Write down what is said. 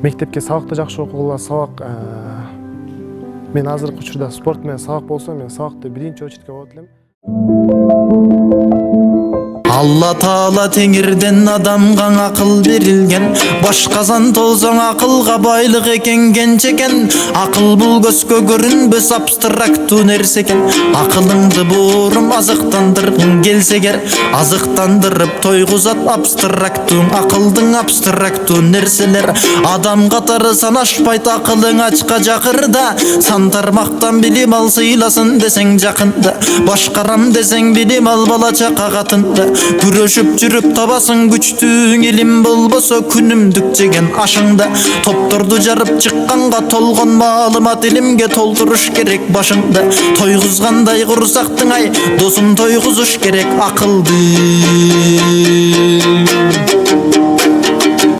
мектепке сабакты жакшы окугула, сабак мен азыркы учурда спорт менен сабак болсо, мен сабакты биринчи очередке коет элем. Алла Таала теңирден адамга акыл берилген, башказан толсоң акылга байлык экен кенчекен. Акыл бул көзгө көрүнбөс абстрактуу нерсе экен. Акылыңды буурум азыктандыргың келсе эгер, азыктандырып тойгузат абстрактуу акылдың абстрактуу нерселер. Адам катары санашпайт акылың ачка жакырда, сан тармактан билим ал сыйласын десең жакында, башкарам десең билим ал бала чака катында. Күрөшүп жүрүп табасың күчтүү, илим болбосо күнүмдүк жеген ашыңда. Топторду жарып чыкканга толгон маалымат илимге толтуруш керек башыңда. Тойгузгандай курсактың ай досун тойгузуш керек акылды.